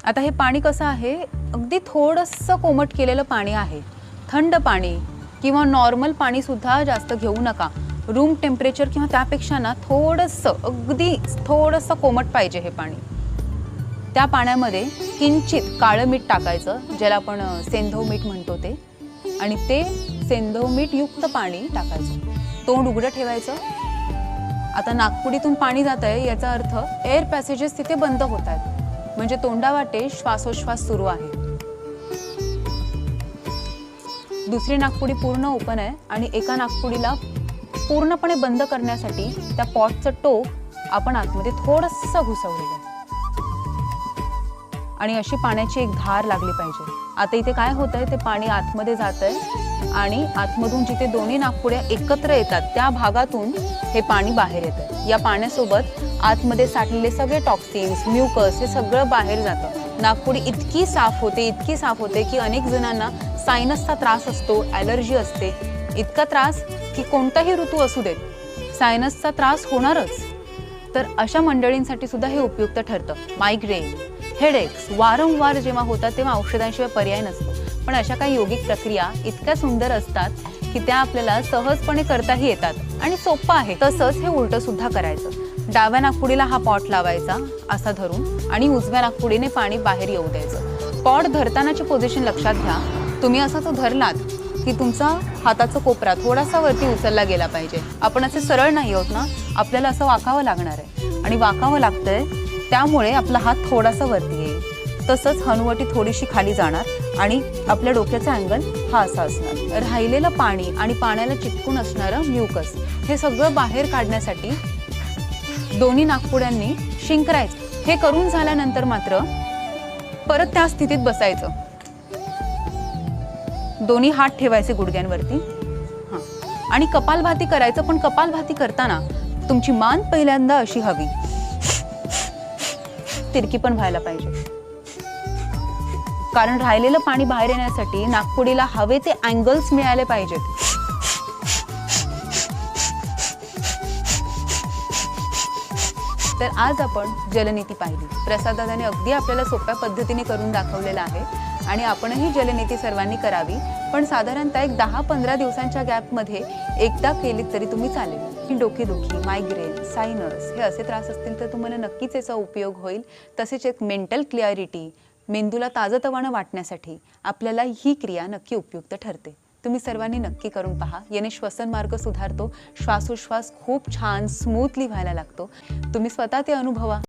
आता हे पाणी कसं आहे, अगदी थोडंसं कोमट केलेलं पाणी आहे. थंड पाणी किंवा नॉर्मल पाणी सुद्धा जास्त घेऊ नका. रूम टेम्परेचर किंवा त्यापेक्षा ना थोडंसं, अगदी थोडंसं कोमट पाहिजे हे पाणी. त्या पाण्यामध्ये किंचित काळं मीठ टाकायचं, ज्याला आपण सेंधव मीठ म्हणतो ते, आणि ते सेंधव मीठ युक्त पाणी टाकायचं. तोंड उघडं ठेवायचं. आता नाकपुडीतून पाणी जात आहे याचा अर्थ एअर पॅसेजेस तिथे बंद होत आहेत, म्हणजे तोंडावाटे श्वासोश्वास सुरू आहे. दुसरी नाकपुडी पूर्ण ओपन आहे आणि एका नाकपुडीला पूर्णपणे बंद करण्यासाठी त्या पॉटचं टोक आपण आतमध्ये थोडंसं घुसवलेलं आहे आणि अशी पाण्याची एक धार लागली पाहिजे. आता इथे काय होतंय, ते पाणी आतमध्ये जातंय आणि आतमधून जिथे दोन्ही नाकपुड्या एकत्र येतात त्या भागातून हे पाणी बाहेर येतंय. या पाण्यासोबत आतमध्ये साठलेले सगळे टॉक्सिन्स, म्युकस हे सगळं बाहेर जातं. नाकपुडी इतकी साफ होते की अनेक जणांना सायनसचा त्रास असतो, ॲलर्जी असते. इतका त्रास की कोणताही ऋतू असू देत, सायनसचा त्रास होणारच. तर अशा मंडळींसाठी सुद्धा हे उपयुक्त ठरतं. मायग्रेन, हेडेक्स वारंवार जेव्हा होतात तेव्हा औषधांशिवाय पर्याय नसतो. पण अशा काही योगिक प्रक्रिया इतक्या सुंदर असतात की त्या आपल्याला सहजपणे करताही येतात आणि सोपं आहे. तसंच हे उलटं सुद्धा करायचं. डाव्या नाकपुडीला हा पॉट लावायचा असा धरून आणि उजव्या नाकपुडीने पाणी बाहेर येऊ द्यायचं. पॉट धरतानाची पोझिशन लक्षात घ्या. तुम्ही असा तो धरलात की तुमचा हाताचा कोपरा थोडासा वरती उचलला गेला पाहिजे. आपण असे सरळ नाही आहोत ना, आपल्याला असं वाकावं लागणार आहे आणि वाकावं लागतंय त्यामुळे आपला हात थोडासा वरती येईल. तसंच हनुवटी थोडीशी खाली जाणार आणि आपल्या डोक्याचा अँगल हा असा असणार. राहिलेलं पाणी आणि पाण्याला चिटकून असणारं म्युकस हे सगळं बाहेर काढण्यासाठी दोन्ही नाकपुड्यांनी शिंकरायचं. हे करून झाल्यानंतर मात्र परत त्या स्थितीत बसायचं. दोन्ही हात ठेवायचे गुडघ्यांवरती आणि कपालभाती करायचं. पण कपालभाती करताना तुमची मान पहिल्यांदा अशी हवी, तिरकी पण व्हायला पाहिजे. कारण राहिलेलं पाणी बाहेर येण्यासाठी नाकपुडीला हवे ते अँगल्स मिळाले पाहिजेत. तर आज आपण जलनीती पाहिली. प्रसाद दादाने अगदी आपल्याला सोप्या पद्धतीने करून दाखवलेलं आहे आणि आपणही जलनीती सर्वांनी करावी. पण साधारणतः एक 10-15 दिवसांच्या गॅपमध्ये एकदा केली तरी तुम्ही चालेल. डोकेदुखी, मायग्रेन, सायनस हे असे त्रास असतील तर तुम्हाला नक्कीच याचा उपयोग होईल. तसेच एक मेंटल क्लिअरिटी, मेंदूला ताजतवानं वाटण्यासाठी आपल्याला ही क्रिया नक्की उपयुक्त ठरते. तुम्ही सर्वांनी नक्की करून पहा. याने श्वसन मार्ग सुधारतो, श्वासोश्वास खूप छान स्मूथली व्हायला लागतो. तुम्ही स्वतः ते अनुभवा.